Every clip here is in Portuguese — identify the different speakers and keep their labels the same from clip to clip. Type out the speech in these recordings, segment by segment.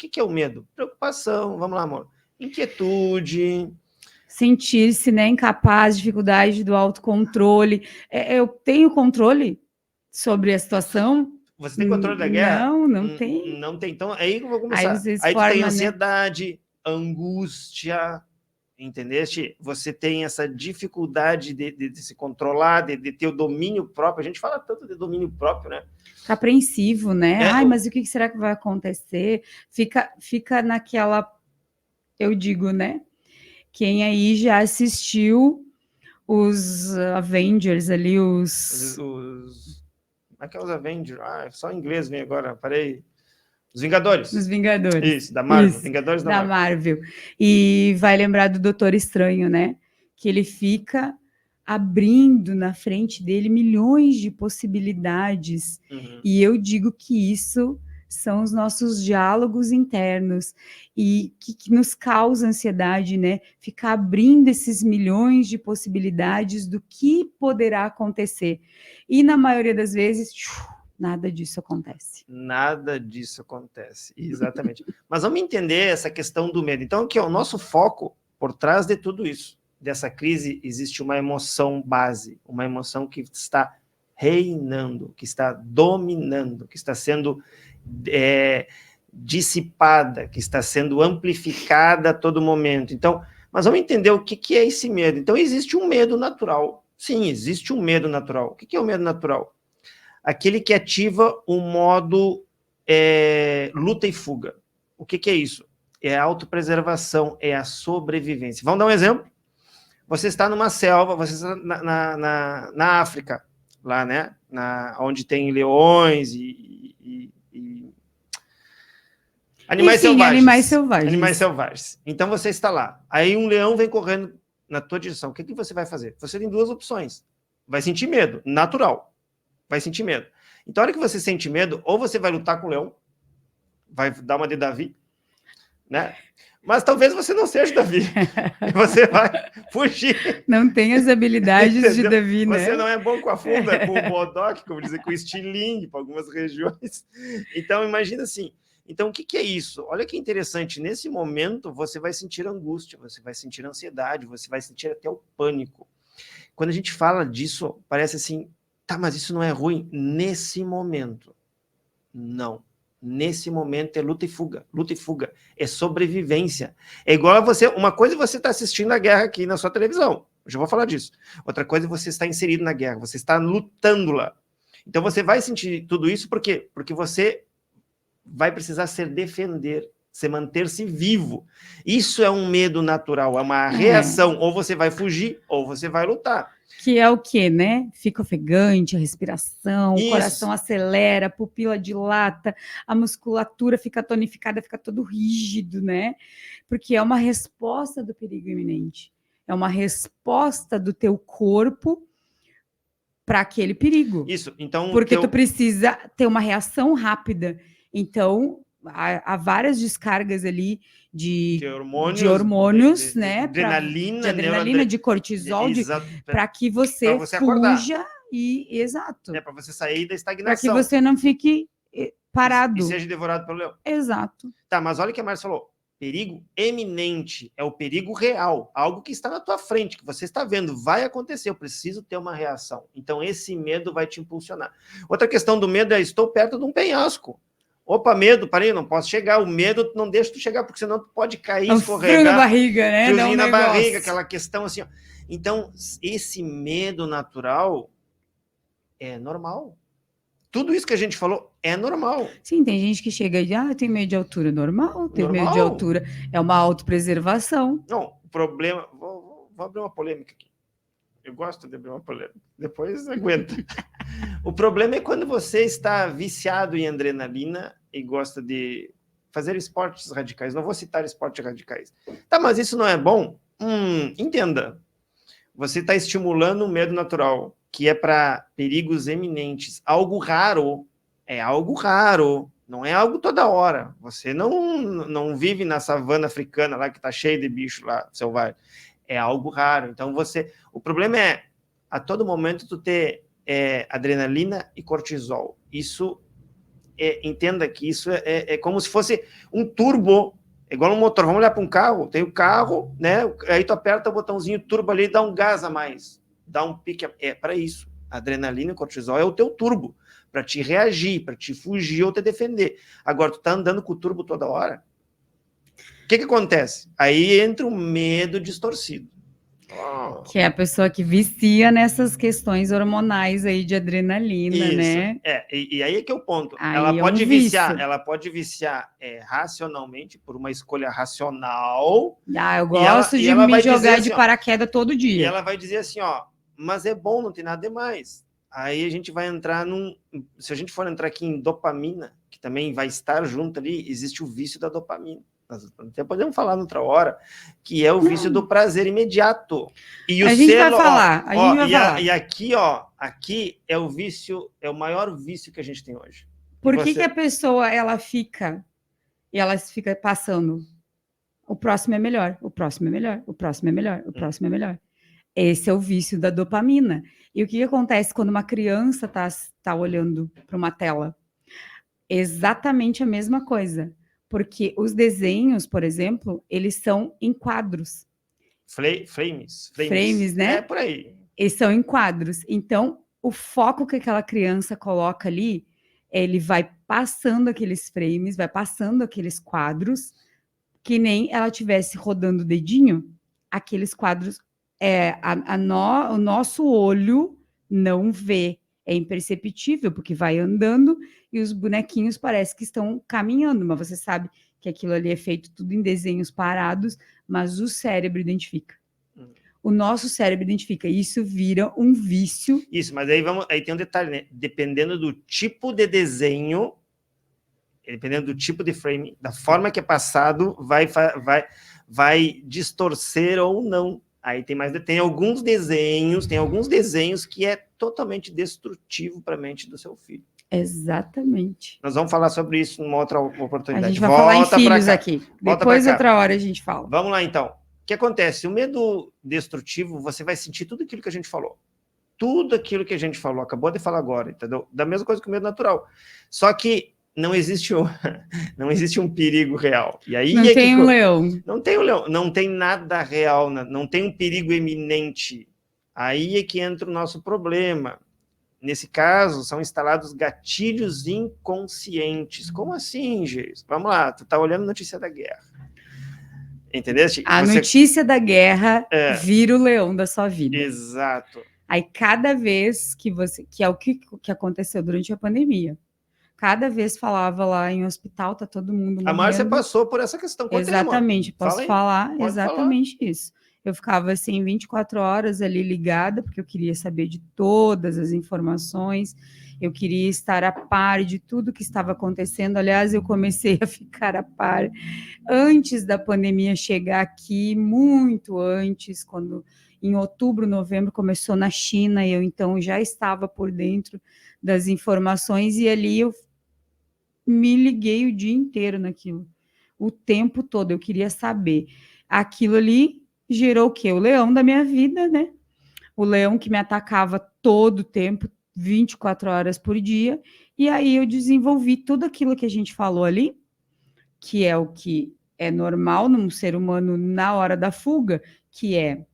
Speaker 1: que é o medo? Preocupação, vamos lá, amor. Inquietude.
Speaker 2: Sentir-se, né, incapaz, dificuldade do autocontrole. Eu tenho controle sobre a situação?
Speaker 1: Você tem controle da guerra?
Speaker 2: Não tem.
Speaker 1: Não tem. Então, aí que eu vou começar.
Speaker 2: Aí vocês
Speaker 1: Aí tu tem
Speaker 2: formam,
Speaker 1: ansiedade, angústia, entendeste? Você tem essa dificuldade de se controlar, de ter o domínio próprio. A gente fala tanto de domínio próprio, né?
Speaker 2: Fica apreensivo, né? Ai, mas o que será que vai acontecer? Fica naquela... Eu digo, né? Quem aí já assistiu os Avengers ali,
Speaker 1: Aqueles Avengers, só em inglês vem agora, parei. Os Vingadores.
Speaker 2: Os Vingadores.
Speaker 1: Isso, da Marvel.
Speaker 2: Isso,
Speaker 1: Vingadores
Speaker 2: da Marvel. E vai lembrar do Doutor Estranho, né? Que ele fica abrindo na frente dele milhões de possibilidades.
Speaker 1: Uhum.
Speaker 2: E eu digo que isso são os nossos diálogos internos e que nos causa ansiedade, né? Ficar abrindo esses milhões de possibilidades do que poderá acontecer. E na maioria das vezes, nada disso acontece.
Speaker 1: Nada disso acontece, exatamente. Mas vamos entender essa questão do medo. Então, aqui, o nosso foco por trás de tudo isso, dessa crise, existe uma emoção base, uma emoção que está reinando, que está dominando, que está sendo dissipada, que está sendo amplificada a todo momento. Então, mas vamos entender o que é esse medo. Então, existe um medo natural. Sim, existe um medo natural. O que é o medo natural? Aquele que ativa o modo luta e fuga. O que é isso? É a autopreservação, é a sobrevivência. Vamos dar um exemplo? Você está numa selva, você está na África, lá, né? Onde tem leões e animais selvagens. Animais selvagens. Então você está lá. Aí um leão vem correndo na tua direção. O que você vai fazer? Você tem duas opções. Vai sentir medo, natural. Vai sentir medo. Então, a hora que você sente medo, ou você vai lutar com o leão, vai dar uma de Davi, né? Mas talvez você não seja Davi. E você vai fugir.
Speaker 2: Não tem as habilidades de Davi, né?
Speaker 1: Você não é bom com a funda, com o bodoque, como dizer, com o estilingue, para algumas regiões. Então, imagina assim. Então, o que é isso? Olha que interessante. Nesse momento, você vai sentir angústia, você vai sentir ansiedade, você vai sentir até o pânico. Quando a gente fala disso, parece assim, tá, mas isso não é ruim nesse momento. Não. Nesse momento é luta e fuga. Luta e fuga. É sobrevivência. É igual a você... Uma coisa é você estar assistindo a guerra aqui na sua televisão. Eu já vou falar disso. Outra coisa é você estar inserido na guerra. Você está lutando lá. Então você vai sentir tudo isso por quê? Porque você vai precisar se manter-se vivo. Isso é um medo natural. É uma reação. Ou você vai fugir, ou você vai lutar.
Speaker 2: Que é o quê, né? Fica ofegante, a respiração, o coração acelera, a pupila dilata, a musculatura fica tonificada, fica todo rígido, né? Porque é uma resposta do perigo iminente. É uma resposta do teu corpo para aquele perigo.
Speaker 1: Isso, então...
Speaker 2: Porque tu precisa ter uma reação rápida. Então, há várias descargas ali de hormônios, né?
Speaker 1: Adrenalina,
Speaker 2: de cortisol, para que você fuja exato.
Speaker 1: Para você sair da estagnação.
Speaker 2: Para que você não fique parado.
Speaker 1: E seja devorado pelo leão.
Speaker 2: Exato.
Speaker 1: Tá, mas olha o que a Márcia falou. Perigo eminente é o perigo real, algo que está na tua frente, que você está vendo, vai acontecer, eu preciso ter uma reação. Então esse medo vai te impulsionar. Outra questão do medo é, estou perto de um penhasco. Opa, medo, parei, não posso chegar. O medo não deixa tu chegar, porque senão tu pode cair, escorregar.
Speaker 2: Frio na barriga, né?
Speaker 1: Friozinho na barriga, aquela questão assim. Ó. Então, esse medo natural é normal. Tudo isso que a gente falou é normal.
Speaker 2: Sim, tem gente que chega e eu tenho medo de altura. Normal, ter medo de altura. É uma autopreservação.
Speaker 1: Não, o problema... Vou abrir uma polêmica aqui. Eu gosto de abrir uma polêmica. Depois aguenta. O problema é quando você está viciado em adrenalina e gosta de fazer esportes radicais. Não vou citar esportes radicais. Tá, mas isso não é bom? Entenda. Você está estimulando o medo natural, que é para perigos eminentes. Algo raro. É algo raro. Não é algo toda hora. Você não vive na savana africana lá que está cheio de bicho lá, selvagem. É algo raro. Então, o problema é, a todo momento, tu ter adrenalina e cortisol. Isso entenda que isso é como se fosse um turbo, igual um motor. Vamos olhar para um carro, tem o carro, né? Aí tu aperta o botãozinho turbo ali e dá um gás a mais, dá um pique. É para isso. A adrenalina e cortisol é o teu turbo, para te reagir, para te fugir ou te defender. Agora, tu tá andando com o turbo toda hora, o que acontece? Aí entra o medo distorcido.
Speaker 2: Que é a pessoa que vicia nessas questões hormonais aí de adrenalina,
Speaker 1: Isso,
Speaker 2: né?
Speaker 1: E aí é que é o ponto.
Speaker 2: Aí
Speaker 1: Ela
Speaker 2: é
Speaker 1: pode
Speaker 2: um
Speaker 1: viciar,
Speaker 2: vício.
Speaker 1: ela pode viciar racionalmente, por uma escolha racional,
Speaker 2: Eu
Speaker 1: e ela,
Speaker 2: gosto
Speaker 1: e
Speaker 2: de
Speaker 1: ela
Speaker 2: me
Speaker 1: vai dizer
Speaker 2: jogar de
Speaker 1: assim, ó,
Speaker 2: paraquedas todo
Speaker 1: e
Speaker 2: dia.
Speaker 1: ela vai dizer assim, ó, mas é bom, não tem nada demais. Aí a gente vai entrar se a gente for entrar aqui em dopamina, que também vai estar junto ali, existe o vício da dopamina. Nós até podemos falar noutra hora, que é o vício do prazer imediato. E
Speaker 2: A gente vai falar, a gente vai falar.
Speaker 1: E aqui é o vício, é o maior vício que a gente tem hoje.
Speaker 2: Por que a pessoa, ela fica passando? O próximo é melhor, o próximo é melhor, o próximo é melhor, o próximo é melhor. Esse é o vício da dopamina. E o que acontece quando uma criança tá olhando para uma tela? Exatamente a mesma coisa. Porque os desenhos, por exemplo, eles são em quadros. Frames, né?
Speaker 1: É por aí.
Speaker 2: Eles são em quadros. Então, o foco que aquela criança coloca ali, ele vai passando aqueles frames, vai passando aqueles quadros, que nem ela tivesse rodando o dedinho, aqueles quadros, o nosso olho não vê, é imperceptível, porque vai andando e os bonequinhos parece que estão caminhando, mas você sabe que aquilo ali é feito tudo em desenhos parados, mas o cérebro identifica. O nosso cérebro identifica, e isso vira um vício.
Speaker 1: Isso, mas aí tem um detalhe, né? Dependendo do tipo de desenho, dependendo do tipo de frame, da forma que é passado, vai distorcer ou não. Aí tem alguns desenhos que é totalmente destrutivo para a mente do seu filho.
Speaker 2: Exatamente.
Speaker 1: Nós vamos falar sobre isso numa outra oportunidade.
Speaker 2: A gente vai falar em filhos aqui. Depois, outra hora, a gente fala.
Speaker 1: Vamos lá, então. O que acontece? O medo destrutivo, você vai sentir tudo aquilo que a gente falou. Tudo aquilo que a gente falou, acabou de falar agora, entendeu? Da mesma coisa que o medo natural. Só que não existe um perigo real. E aí
Speaker 2: não tem um leão.
Speaker 1: Não tem um leão, não tem nada real, não tem um perigo eminente. Aí é que entra o nosso problema. Nesse caso, são instalados gatilhos inconscientes. Como assim, Geis? Vamos lá, tu tá olhando notícia da guerra. Entendeu?
Speaker 2: A notícia da guerra vira o leão da sua vida.
Speaker 1: Exato.
Speaker 2: Aí, cada vez que é o que aconteceu durante a pandemia, cada vez falava lá em hospital, tá todo mundo morrendo.
Speaker 1: A Márcia passou por essa questão.
Speaker 2: Exatamente, posso falar exatamente isso. Eu ficava assim 24 horas ali ligada, porque eu queria saber de todas as informações, eu queria estar a par de tudo que estava acontecendo. Aliás, eu comecei a ficar a par antes da pandemia chegar aqui, muito antes, quando em outubro, novembro, começou na China, e eu então já estava por dentro das informações, e ali eu me liguei o dia inteiro naquilo, o tempo todo, eu queria saber. Aquilo ali gerou o quê? O leão da minha vida, né? O leão que me atacava todo o tempo, 24 horas por dia, e aí eu desenvolvi tudo aquilo que a gente falou ali, que é o que é normal num ser humano na hora da fuga, que é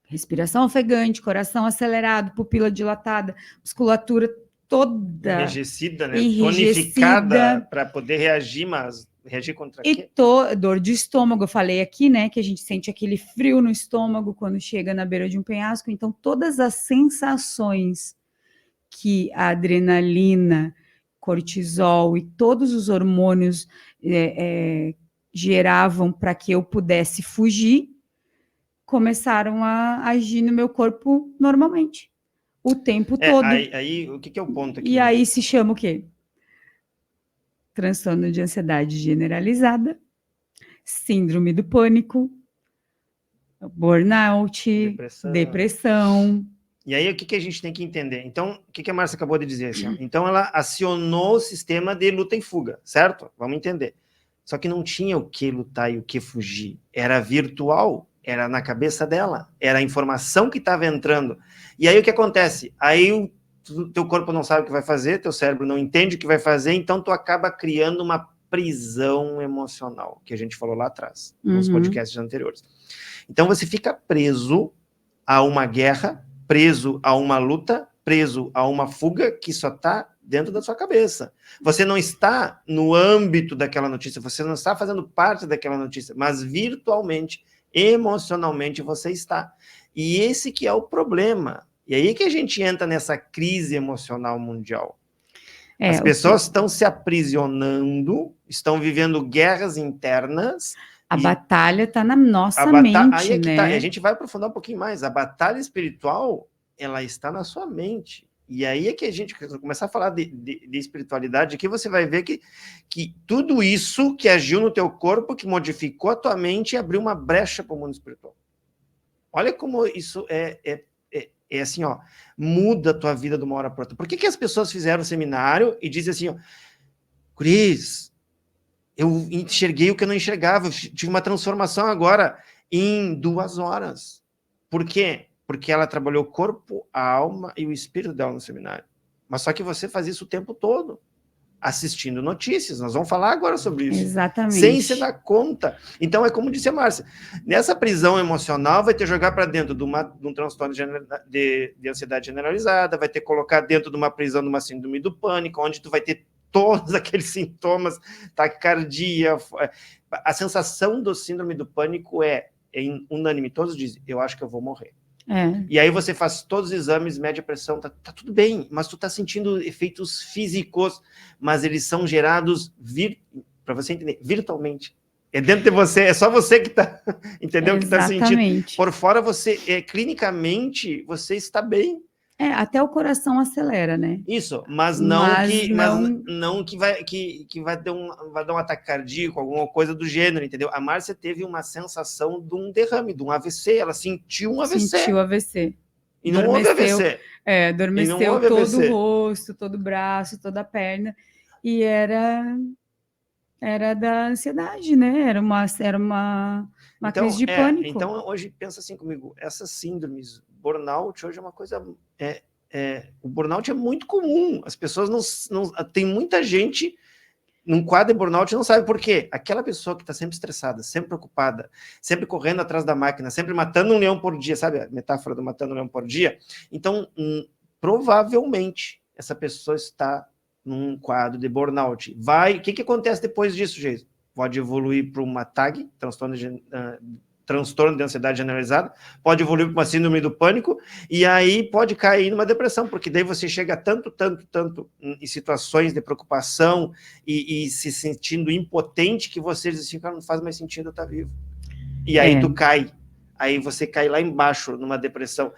Speaker 2: respiração ofegante, coração acelerado, pupila dilatada, musculatura toda
Speaker 1: enrijecida, né? Tonificada para poder reagir, mas reagir contra quê?
Speaker 2: Dor de estômago, eu falei aqui, né, que a gente sente aquele frio no estômago quando chega na beira de um penhasco. Então, todas as sensações que a adrenalina, cortisol e todos os hormônios geravam para que eu pudesse fugir, começaram a agir no meu corpo normalmente, o tempo todo.
Speaker 1: Aí, o que é o ponto aqui?
Speaker 2: E aí se chama o quê? Transtorno de ansiedade generalizada, síndrome do pânico, burnout, depressão.
Speaker 1: E aí, o que a gente tem que entender? Então, o que a Márcia acabou de dizer? Assim, então, ela acionou o sistema de luta e fuga, certo? Vamos entender. Só que não tinha o que lutar e o que fugir. Era virtual, era na cabeça dela, era a informação que estava entrando. E aí, o que acontece? Aí, teu corpo não sabe o que vai fazer, teu cérebro não entende o que vai fazer, então tu acaba criando uma prisão emocional, que a gente falou lá atrás, nos podcasts anteriores. Então você fica preso a uma guerra, preso a uma luta, preso a uma fuga que só está dentro da sua cabeça. Você não está no âmbito daquela notícia, você não está fazendo parte daquela notícia, mas virtualmente, emocionalmente você está. E esse que é o problema. E aí que a gente entra nessa crise emocional mundial. As pessoas estão se aprisionando, estão vivendo guerras internas.
Speaker 2: A batalha está na nossa mente,
Speaker 1: aí é que
Speaker 2: né?
Speaker 1: Tá. A gente vai aprofundar um pouquinho mais. A batalha espiritual, ela está na sua mente. E aí é que a gente começar a falar de espiritualidade, aqui você vai ver que tudo isso que agiu no teu corpo, que modificou a tua mente, abriu uma brecha para o mundo espiritual. Olha como isso é assim, ó, muda a tua vida de uma hora para outra. Por que as pessoas fizeram o seminário e dizem assim, ó, Cris, eu enxerguei o que eu não enxergava, eu tive uma transformação agora em 2 horas. Por quê? Porque ela trabalhou o corpo, a alma e o espírito dela no seminário. Mas só que você faz isso o tempo todo, assistindo notícias. Nós vamos falar agora sobre isso.
Speaker 2: Exatamente.
Speaker 1: Sem se dar conta. Então, é como disse a Márcia, nessa prisão emocional vai ter que jogar para dentro de um transtorno de ansiedade generalizada, vai ter que colocar dentro de uma prisão de uma síndrome do pânico, onde tu vai ter todos aqueles sintomas, taquicardia, a sensação do síndrome do pânico é unânime, todos dizem, eu acho que eu vou morrer. E aí você faz todos os exames, mede a pressão, tá tudo bem, mas tu tá sentindo efeitos físicos, mas eles são gerados, para você entender, virtualmente. É dentro de você, é só você que tá, entendeu? Que tá sentindo. Por fora, você, clinicamente, você está bem.
Speaker 2: Até o coração acelera, né?
Speaker 1: Isso, mas não que vai dar um ataque cardíaco, alguma coisa do gênero, entendeu? A Márcia teve uma sensação de um derrame, de um AVC, ela sentiu um AVC.
Speaker 2: Sentiu AVC.
Speaker 1: E não houve AVC.
Speaker 2: Adormeceu todo o rosto, todo o braço, toda a perna, e era da ansiedade, né? Era uma crise de pânico.
Speaker 1: Então, hoje, pensa assim comigo, essas síndromes, burnout, hoje é uma coisa... o burnout é muito comum, as pessoas não tem muita gente num quadro de burnout não sabe por quê. Aquela pessoa que está sempre estressada, sempre preocupada, sempre correndo atrás da máquina, sempre matando um leão por dia, sabe a metáfora do matando um leão por dia? Então, provavelmente, essa pessoa está num quadro de burnout. O que acontece depois disso, Geison? Pode evoluir para uma TAG, transtorno de ansiedade generalizada, pode evoluir para uma síndrome do pânico, e aí pode cair numa depressão, porque daí você chega tanto em situações de preocupação e se sentindo impotente que você diz assim, cara, não faz mais sentido eu estar vivo. E aí tu cai, aí você cai lá embaixo numa depressão.